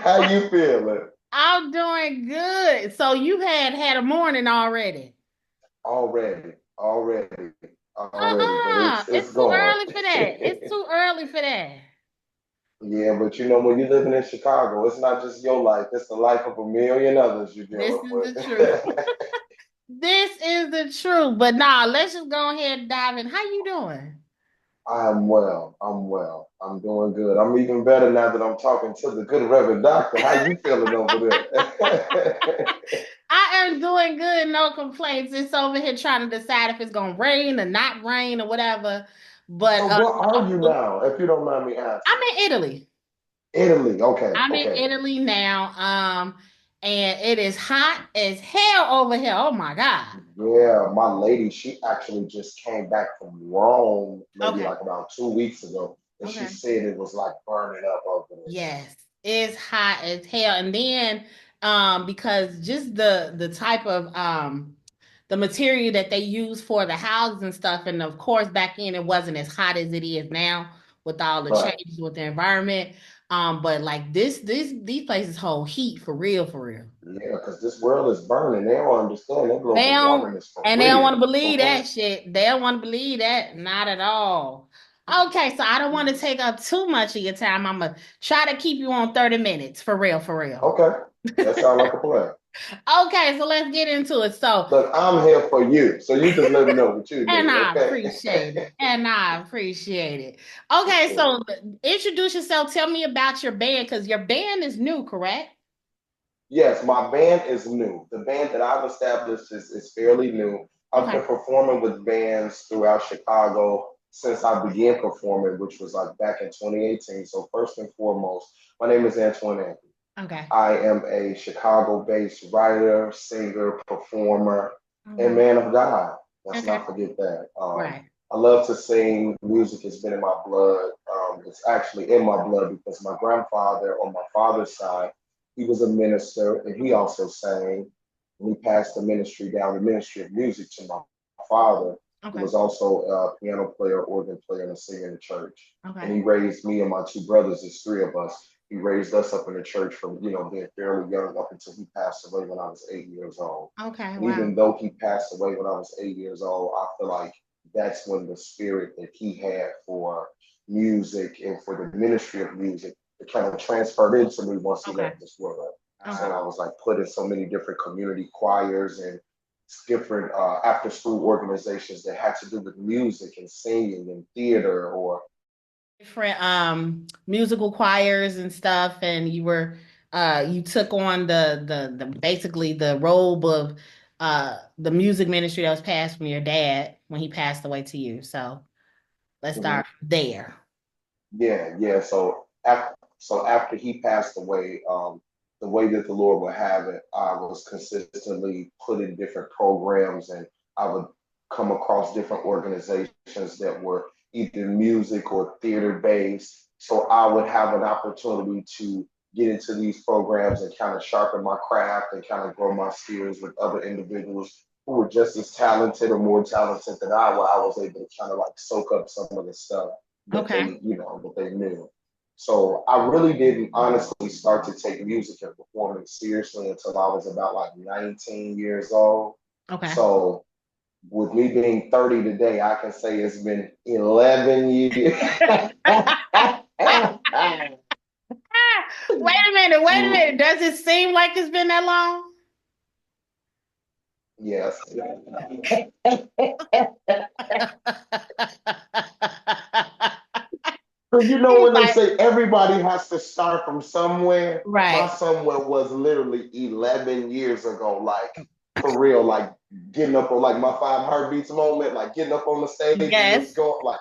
How you feeling? I'm doing good. So you had a morning already. Already, already, but it's It's too going. early for that. It's too early for that. Yeah, but you know, when you're living in Chicago, it's not just your life, it's the life of a million others you're This dealing is the truth. with. This is the truth. But nah, let's just go ahead and dive in. How you doing? I'm well. I'm well. I'm doing good. I'm even better now that I'm talking to the good Reverend Doctor. How you feeling over there? I am doing good, no complaints. It's over here trying to decide if it's gonna rain or not rain or whatever. But So what are you now, if you don't mind me asking? I'm in Italy. Italy. Okay, I'm in okay. Italy now. And it is hot as hell over here. Oh my God. Yeah, my lady, she actually just came back from Rome maybe Okay. like about 2 weeks ago, and she Okay. said it was like burning up over there. Yes, it's hot as hell. And then because just the type of the material that they use for the houses and stuff, and of course back then it wasn't as hot as it is now with all the Right. changes with the environment. But like these places hold heat for real, for real. Yeah, because this world is burning. They don't understand that They global don't, warming is for and they don't want to real. believe that shit. They don't want to believe that, not at all. Okay, so I don't want to take up too much of your time. I'm gonna try to keep you on 30 minutes for real, for real. Okay, that sounds like a plan. Okay, so let's get into it. So, Look, I'm here for you, so you just let me know what you and need, I okay? appreciate it. And I appreciate it. Okay, so introduce yourself. Tell me about your band because your band is new, correct? Yes, my band is new. The band that I've established is fairly new. I've been Okay. performing with bands throughout Chicago since I began performing, which was like back in 2018. So first and foremost, my name is Antoine Anthony. Okay. I am a Chicago-based writer, singer, performer, and Okay. man of God. Let's Okay. not forget that. Right. I love to sing. Music has been in my blood. It's actually in my blood because my grandfather on my father's side, he was a minister and he also sang. And he passed the ministry down, the ministry of music to my father, who Okay. was also a piano player, organ player, and a singer in the church. And Okay. he raised me and my two brothers, there's three of us. He raised us up in the church from, being fairly young up until he passed away when I was 8 years old. Okay. And Wow. even though he passed away when I was 8 years old, I feel like that's when the spirit that he had for music and for the ministry of music, it kind of transferred into me once he Okay. left this world. Okay. And I was like put in so many different community choirs and different after school organizations that had to do with music and singing and theater or Different musical choirs and stuff, and you took on the basically the role of the music ministry that was passed from your dad when he passed away to you. So let's Mhm. start there. Yeah. So after he passed away, the way that the Lord would have it, I was consistently put in different programs, and I would come across different organizations that were either music or theater based. So I would have an opportunity to get into these programs and kind of sharpen my craft and kind of grow my skills with other individuals who were just as talented or more talented than I, where I was able to kind of like soak up some of the stuff that Okay. they knew. So I really didn't honestly start to take music and performing seriously until I was about like 19 years old. Okay. So with me being 30 today, I can say it's been 11 years. Wait a minute. Wait a minute. Does it seem like it's been that long? Yes. Because you know He's when they like, say everybody has to start from somewhere, my right. somewhere was literally 11 years ago. Like for real, like getting up on like my five heartbeats moment, like getting up on the stage and just Yes. going like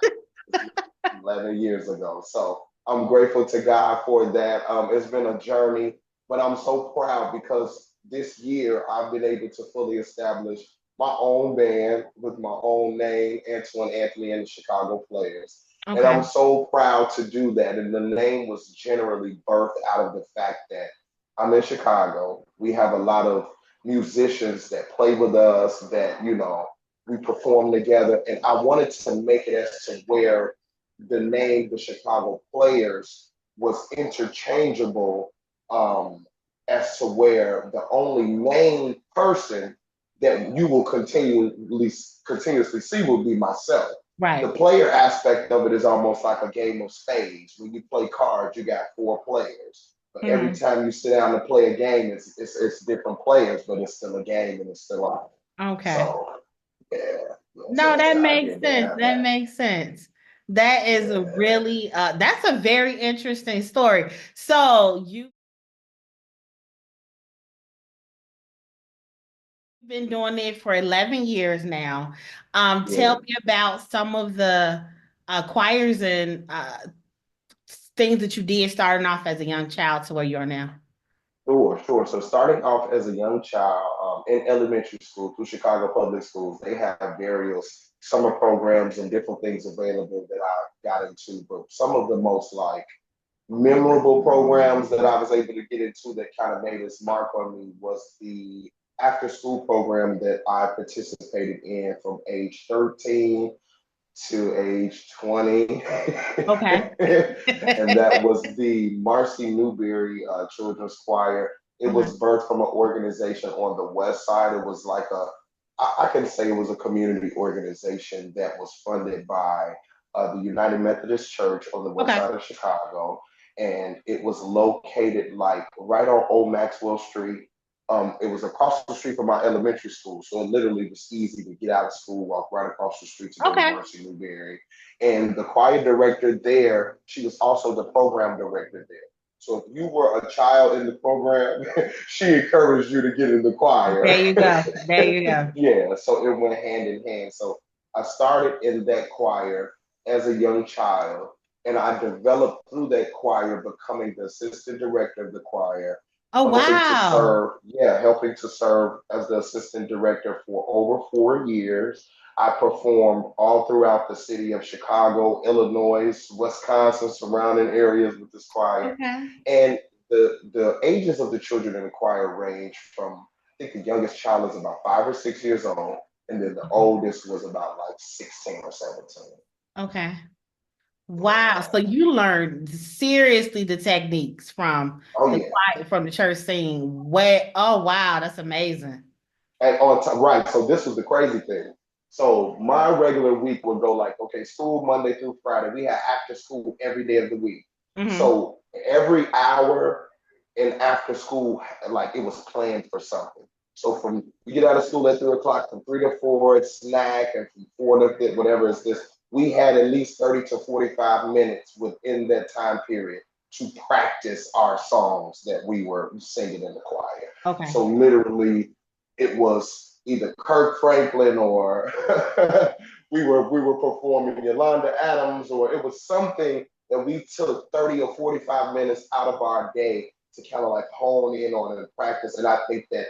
11 years ago. So I'm grateful to God for that. It's been a journey, but I'm so proud because this year I've been able to fully establish my own band with my own name, Antoine Anthony and the Chicago Players. And Okay. I'm so proud to do that. And the name was generally birthed out of the fact that I'm in Chicago. We have a lot of musicians that play with us that, we perform together. And I wanted to make it as to where the name, the Chicago Players, was interchangeable, as to where the only main person that you will continuously see will be myself. The Right. player aspect of it is almost like a game of spades. When you play cards, you got four players. But every Mhm. time you sit down to play a game, it's different players, but it's still a game and it's still on. Okay. So yeah, so No, that's that the makes idea sense. behind That that. makes sense. That is a Yeah. really that's a very interesting story. So you've been doing it for 11 years now. Yeah. Tell me about some of the choirs and things that you did starting off as a young child to where you are now. Sure, sure. So starting off as a young child in elementary school through Chicago Public Schools, they have various summer programs and different things available that I got into. But some of the most like memorable programs that I was able to get into that kind of made its mark on me was the after school program that I participated in from age 13 to age 20. Okay. And that was the Marcy Newberry Children's Choir. It Okay. was birthed from an organization on the west side. It was like I can say it was a community organization that was funded by the United Methodist Church on the west Okay. side of Chicago. And it was located like right on Old Maxwell Street. It was across the street from my elementary school, so it literally was easy to get out of school, walk right across the street to go to Okay. Marcy Newberry. And the choir director there, she was also the program director there. So if you were a child in the program, she encouraged you to get in the There choir. you go. There you go. Yeah, so it went hand in hand. So I started in that choir as a young child, and I developed through that choir, becoming the assistant director of the choir, Oh, wow. helping to serve as the assistant director for over 4 years. I performed all throughout the city of Chicago, Illinois, Wisconsin, surrounding areas with this choir. Okay. And the ages of the children in the choir range from, I think the youngest child is about 5 or 6 years old, and then the Okay. oldest was about like 16 or 17. Okay. Wow. So Yeah. you learned seriously the techniques from Oh the yeah. choir, from the church scene. Way, oh wow, that's amazing. And right, so this was the crazy thing. So my regular week would go like, okay, school Monday through Friday. We had after school every day of the week. Hmm. So every hour in after school, like it was planned for something. So from you get out of school at 3 o'clock, from 3 to 4, it's snack, and from 4 to whatever is this. We had at least 30 to 45 minutes within that time period to practice our songs that we were singing in the choir. Okay. So literally it was either Kirk Franklin or we were performing Yolanda Adams, or it was something that we took 30 or 45 minutes out of our day to kind of like hone in on and practice. And I think that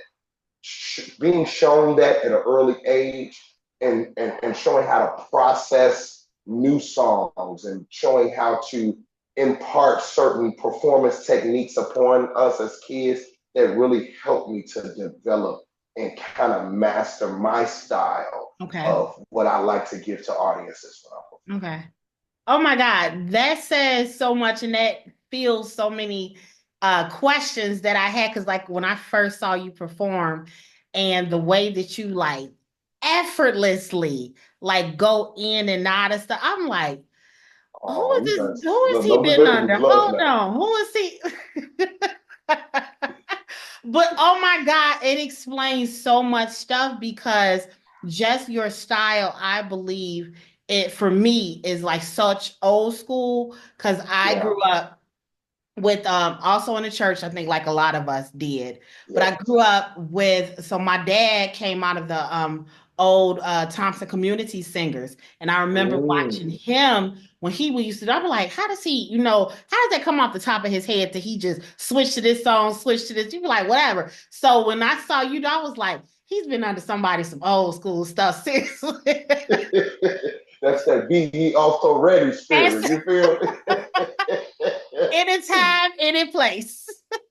being shown that at an early age, and showing how to process new songs and showing how to impart certain performance techniques upon us as kids, that really helped me to develop and kind of master my style Okay. of what I like to give to audiences when I perform. Okay. Oh my God, that says so much and that feels so many questions that I had because like when I first saw you perform and the way that you like effortlessly like go in and out of stuff, I'm like, who Oh, is you this? guys, Who is he don't be been making me under? blush Hold now. on, who is he? But oh my God, it explains so much stuff because just your style, I believe it for me is like such old school because I Yeah, grew up with also in the church, I think like a lot of us did. But I yes. grew up with so my dad came out of the old Thompson community singers. And I remember watching Mm. him when he would used to, I'd be like, how does he, how does that come off the top of his head that he just switch to this song, switch to this? You'd be like, whatever. So when I saw you, I was like, he's been under somebody some old school stuff. Seriously. That's that be ye also ready That's spirit. You feel me? anytime, any place.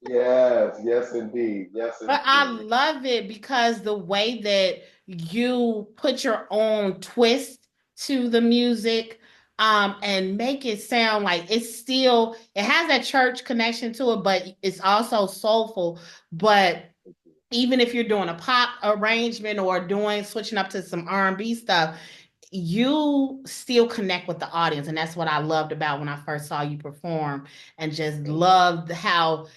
Yes, yes, indeed. Yes, But I indeed. love it because the way that you put your own twist to the music, and make it sound like it's still, it has that church connection to it, but it's also soulful. But even if you're doing a pop arrangement or doing switching up to some R&B stuff, you still connect with the audience. And that's what I loved about when I first saw you perform, and just Thank you. loved how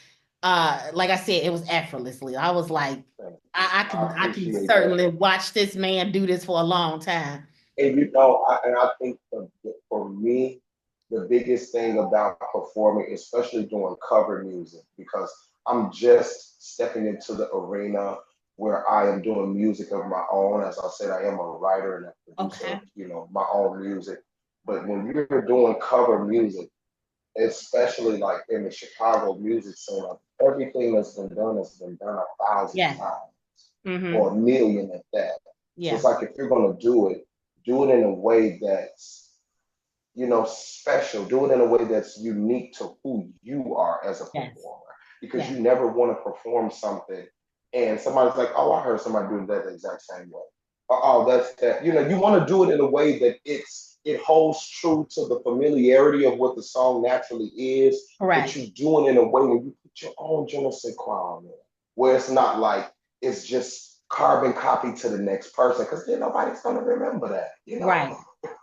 like I said, it was effortlessly. I was like, Thank you. I can Appreciate that. certainly watch this man do this for a long time. And and I think for me, the biggest thing about performing, especially doing cover music, because I'm just stepping into the arena where I am doing music of my own. As I said, I am a writer and a producer of, Okay. my own music. But when you're doing cover music, especially like in the Chicago music scene, like, everything that's been done has been done 1,000 Yeah. times Mm-hmm. or a million at that. So Yeah. it's like if you're gonna do it in a way that's, special. Do it in a way that's unique to who you are as a Yes. performer. Because Yeah. you never want to perform something and somebody's like, oh, I heard somebody doing that the exact same way. Oh, that's that. You want to do it in a way that it holds true to the familiarity of what the song naturally is, but Correct. you do it in a way where you put your own je ne sais quoi on it, where it's not like it's just carbon copy to the next person, because then nobody's gonna remember that. Right.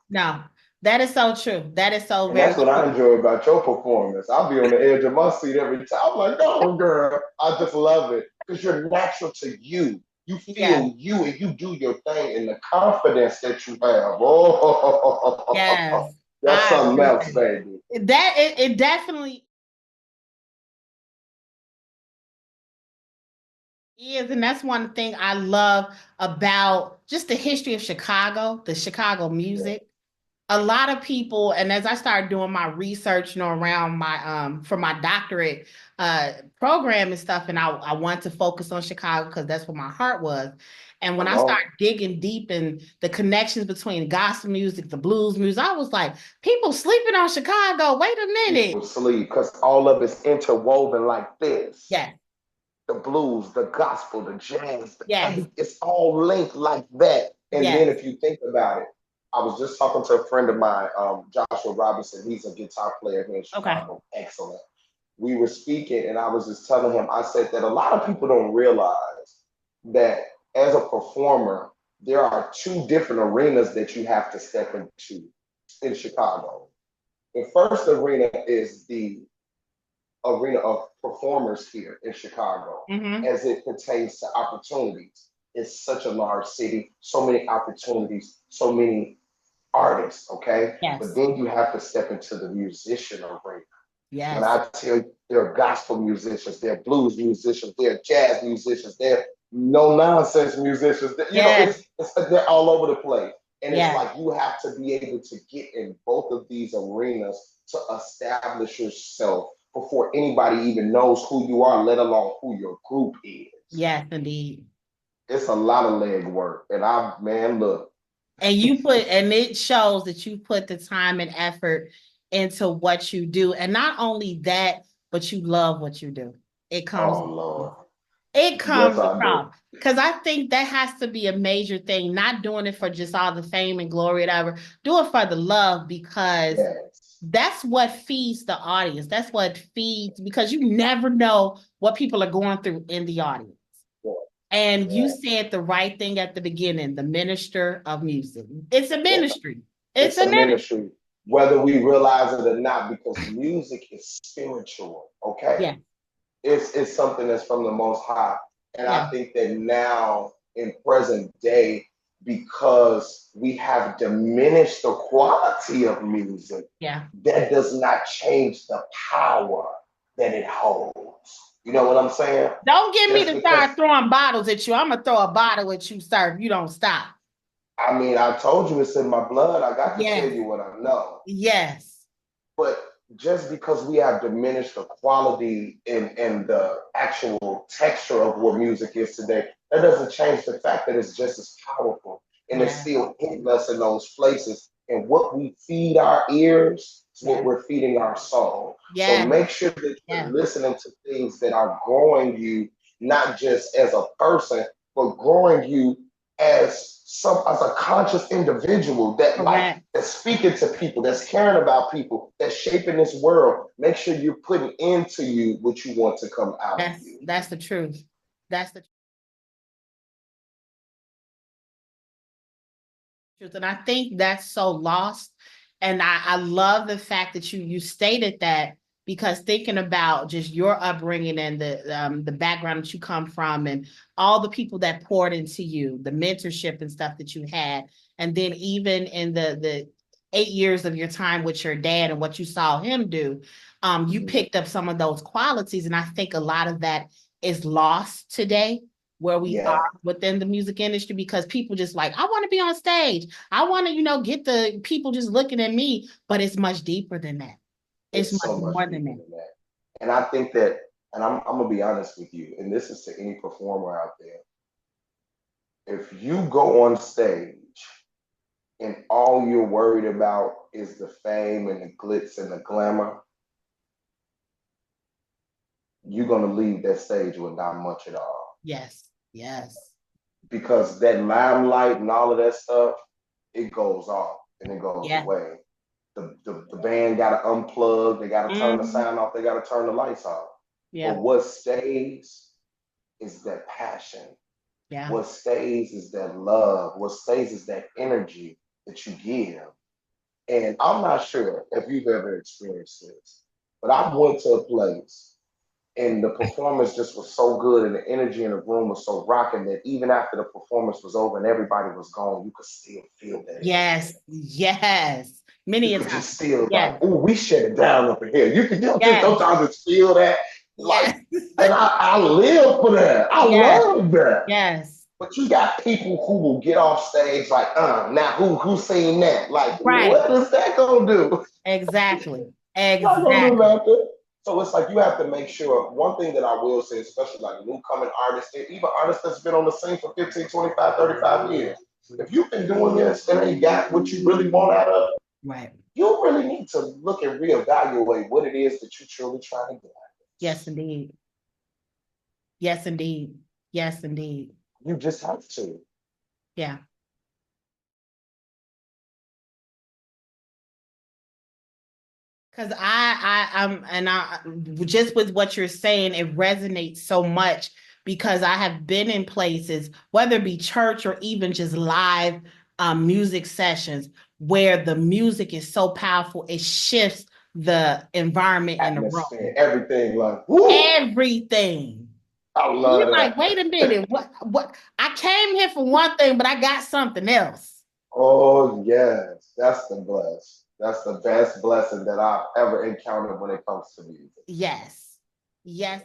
No, that is so true. That is so And very that's what I true. enjoy about your performance. I'll be on the edge of my seat every time. I'm like, oh, girl, I just love it because you're natural to you. You Yeah. feel you and you do your thing, and the confidence that you have. Oh, Yes. that's I something else, appreciate baby. it. That it definitely is, and that's one thing I love about just the history of Chicago, the Chicago Yeah. music. A lot of people, and as I started doing my research, around my for my doctorate program and stuff, and I wanted to focus on Chicago because that's where my heart was. And when Come I on. started digging deep in the connections between gospel music, the blues music, I was like, people sleeping on Chicago. Wait a minute. People sleep because all of it's interwoven like this. Yes, The blues, the gospel, the jazz, yes, it's all linked like that. And then yes. if you think about it, I was just talking to a friend of mine, Joshua Robinson. He's a guitar player here in Okay. Chicago. Excellent. We were speaking, and I was just telling him, I said that a lot of people don't realize that as a performer, there are two different arenas that you have to step into in Chicago. The first arena is the arena of performers here in Chicago Mm-hmm. as it pertains to opportunities. It's such a large city, so many opportunities, so many artists, okay? But Yes, then you have to step into the musician arena. When yes, I tell you, there are gospel musicians, there are blues musicians, there are jazz musicians, there are no nonsense musicians. yes, They're all over the place. And it's yes. like you have to be able to get in both of these arenas to establish yourself before anybody even knows who you are, let alone who your group is. Yes, indeed. It's a lot of leg work. And man, look, And it shows that you put the time and effort into what you do. And not only that, but you love what you do. It comes, oh Lord. it Yes, comes I do. across. Because I think that has to be a major thing, not doing it for just all the fame and glory, whatever. Do it for the love, because Yes. that's what feeds the audience. That's what feeds, because you never know what people are going through in the audience. Yeah. And you Yeah. said the right thing at the beginning, the minister of music. It's a Yeah. ministry. It's It's a a ministry. ministry, whether we realize it or not, because music is spiritual, okay? Yeah. It's something that's from the most high. And Yeah. I think that now in present day, because we have diminished the quality of music, Yeah. that does not change the power that it holds. You know what I'm saying? Don't get me Just to because, start throwing bottles at you. I'm gonna throw a bottle at you, sir, if you don't stop. I told you it's in my blood. I got to tell Yes. you what I know. Yes. But just because we have diminished the quality and the actual texture of what music is today, that doesn't change the fact that it's just as powerful and it's Yeah. still hitting us in those places. And what we feed our ears is what Yeah. we're feeding our soul. So Yeah. make sure that you're Yeah. listening to things that are growing you, not just as a person, but growing you as a conscious individual Correct. that's speaking to people, that's caring about people, that's shaping this world. Make sure you're putting into you what you want to come out of you. That's the truth. That's the truth. And I think that's so lost. And I love the fact that you stated that, because thinking about just your upbringing and the background that you come from and all the people that poured into you, the mentorship and stuff that you had, and then even in the 8 years of your time with your dad and what you saw him do, you picked up some of those qualities. And I think a lot of that is lost today where we are Yeah, within the music industry, because people just like, I want to be on stage. I want to, get the people just looking at me, but it's much deeper than that. It's it's much so much more than deeper that. than that. And I think that, and I'm gonna be honest with you, and this is to any performer out there. If you go on stage and all you're worried about is the fame and the glitz and the glamour, you're gonna leave that stage with not much at all. Yes. Yes. Because that limelight and all of that stuff, it goes off and it goes Yeah. away. The band got to unplug, they got to turn the Mhm. sound off, they got to turn the lights off. But Yeah. what stays is that passion. Yeah. What stays is that love. What stays is that energy that you give. And I'm not sure if you've ever experienced this, but I went to a place and the performance just was so good and the energy in the room was so rocking that even after the performance was over and everybody was gone, you could still feel that energy. Yes. Yes. You Many a could time. just feel like, Yes. oh, we shut it down up in here. You don't just Yes. sometimes just feel that. Like, Yes. and I live for that. I Yes. love that. Yes. But you got people who will get off stage like, now who seen that? Like, Right. what is that gonna do? Exactly. Not gonna do Exactly. nothing. So it's like you have to make sure. One thing that I will say, especially like new coming artists, and even artists that's been on the scene for 15, 25, 35 years. If you've been doing this and ain't got what you really want out of it, Right. you really need to look and reevaluate what it is that you're truly trying to get out of Yes, indeed. Yes, indeed. Yes, indeed. it. You just have to. Yeah. Because I just with what you're saying, it resonates so much, because I have been in places, whether it be church or even just live music sessions, where the music is so powerful, it shifts the environment in the Atmosphere, room. everything like, whoo, Everything. I And love you're like, that. wait a minute, what? I came here for one thing, but I got something else. Oh yes, that's the bless. That's the best blessing that I've ever encountered when it comes to music. Yes. Yes.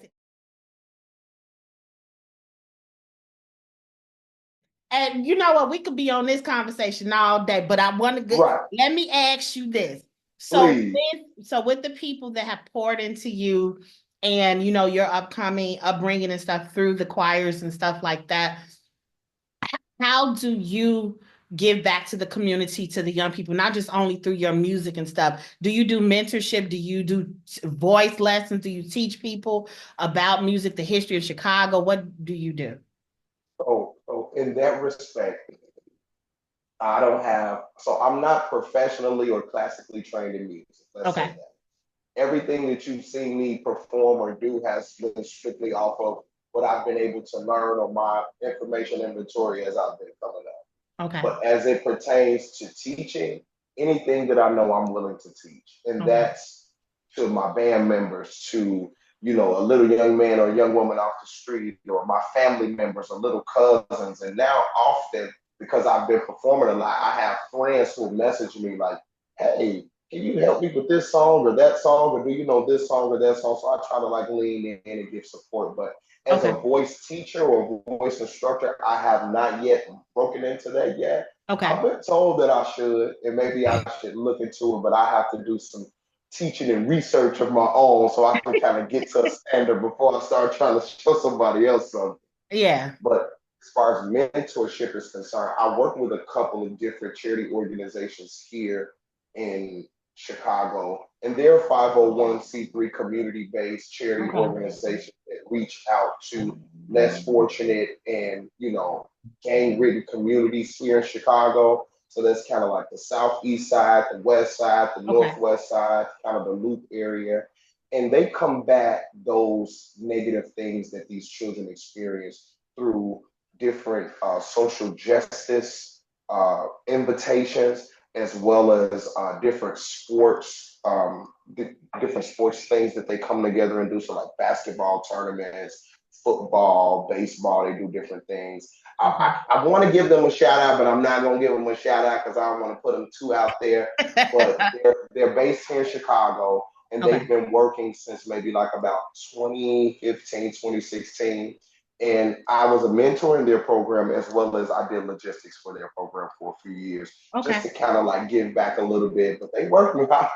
And you know what? We could be on this conversation all day, but I want to get, Right, let me ask you this. So please. with the people that have poured into you and your upcoming upbringing and stuff through the choirs and stuff like that, how do you give back to the community, to the young people, not just only through your music and stuff? Do you do mentorship? Do you do voice lessons? Do you teach people about music, the history of Chicago? What do you do? So in that respect, I don't have, so I'm not professionally or classically trained in music. Let's say Okay. that. Everything that you've seen me perform or do has been strictly off of what I've been able to learn or my information inventory as I've been coming up. Okay. But as it pertains to teaching, anything that I know I'm willing to teach. And Okay. that's to my band members, to, a little young man or a young woman off the street, or my family members or little cousins. And now often, because I've been performing a lot, I have friends who message me like, hey, can you help me with this song or that song? Or do you know this song or that song? So I try to like lean in and give support. But as a Okay. voice teacher or voice instructor, I have not yet broken into that yet. Okay. I've been told that I should, and maybe I should look into it, but I have to do some teaching and research of my own so I can kind of get to a standard before I start trying to show somebody else something. Yeah. But as far as mentorship is concerned, I work with a couple of different charity organizations here in Chicago, and they're 501c3 community-based charity Okay. organizations that reach out to less fortunate and gang-ridden communities here in Chicago. So that's kind of like the southeast side, the west side, the Okay. northwest side, kind of the loop area. And they combat those negative things that these children experience through different social justice invitations, as well as different sports, different sports things that they come together and do. So like basketball tournaments, football, baseball, they do different things. I want to give them a shout out, but I'm not going to give them a shout out because I don't want to put them too out there. But they're based here in Chicago, and Okay. they've been working since maybe like about 2015, 2016. And I was a mentor in their program, as well as I did logistics for their program for a few years, just to Okay. kind of like give back a little bit. But they worked me hard.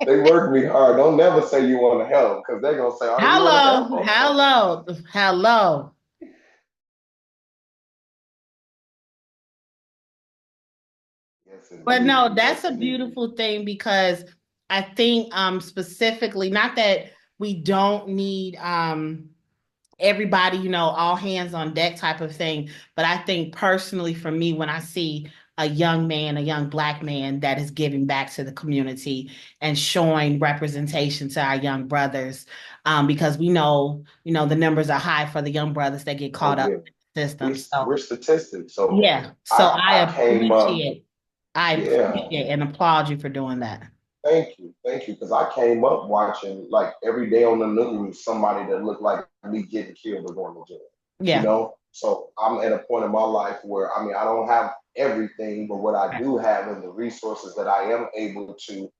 They worked me hard. Don't never say you want to help, because they're gonna say, "Oh, you want to help?" Hello, hello, hello. Yes, But no, indeed. that's Yes, a indeed. beautiful thing because I think specifically, not that we don't need everybody, all hands on deck type of thing, but I think personally for me, when I see a young man, a young Black man that is giving back to the community and showing representation to our young brothers, because we know, the numbers are high for the young brothers that get Oh caught up yeah, in the system. So we're statistics. So yeah, so I came up. I Yeah. appreciate and applaud you for doing that. Thank you. Because I came up watching like every day on the news somebody that looked like me getting killed or going to jail. Yeah, So I'm at a point in my life where I mean I don't have everything, but what I do have and the resources that I am able to,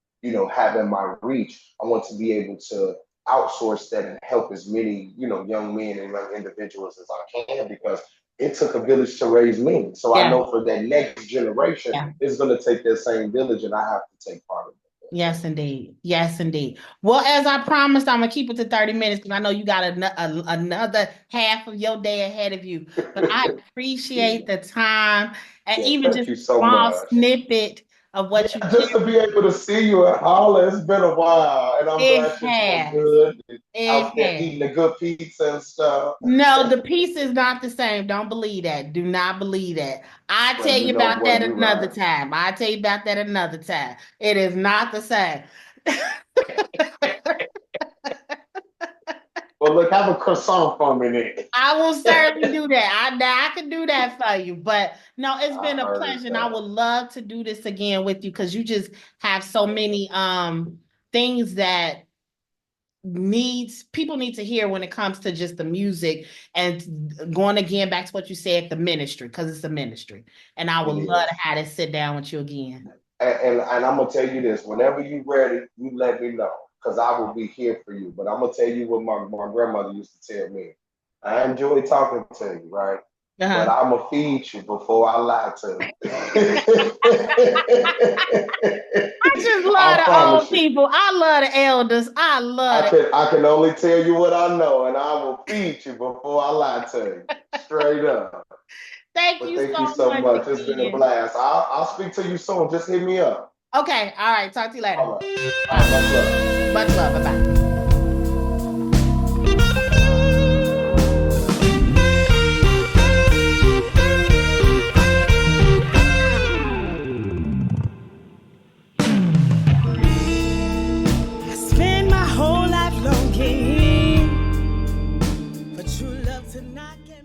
have in my reach, I want to be able to outsource that and help as many, young men and young individuals as I can, because it took a village to raise me. So I yeah, know for that next generation, yeah. it's going to take that same village, and I have to take part of it. Yes, indeed. Yes, indeed. Well, as I promised, I'm gonna keep it to 30 minutes because I know you got another half of your day ahead of you. But I appreciate the time and Yeah, even thank just you a so small much. snippet of Yeah, what you just to shared. be able to see you and holler, it's been a while, and I'm It glad you're doing has. good and It out there has. eating a good pizza and stuff. No, the piece is not the same. Don't believe that. Do not believe that. I tell Well, you you know about what? that You're another right. time. I tell you about that another time. It is not the same. Well, look, have a croissant for me I will then. certainly do that. I can do that for you. But no, it's I been a heard pleasure, and I that. would love to do this again with you because you just have so many things that needs people need to hear when it comes to just the music and going again back to what you said, the ministry, because it's a ministry. And I would It love to is. have to sit down with you again. And I'm gonna tell you this: whenever you're ready, you let me know, because I will be here for you. But I'm gonna tell you what my grandmother used to tell me. I enjoy talking to you, right? But Uh-huh. I'm gonna feed you before I lie to you. I just love I the old promise you. people. I love the elders. I love it. I can only tell you what I know, and I will feed you before I lie to you. Straight up. Thank But you thank you so so much much. It's been a again. blast. I'll speak to you soon. Just hit me up. Okay. All right. Talk to you later. All right. All All right. Much right. love. Much love. Bye bye. I spend my whole life longing for true love to not get.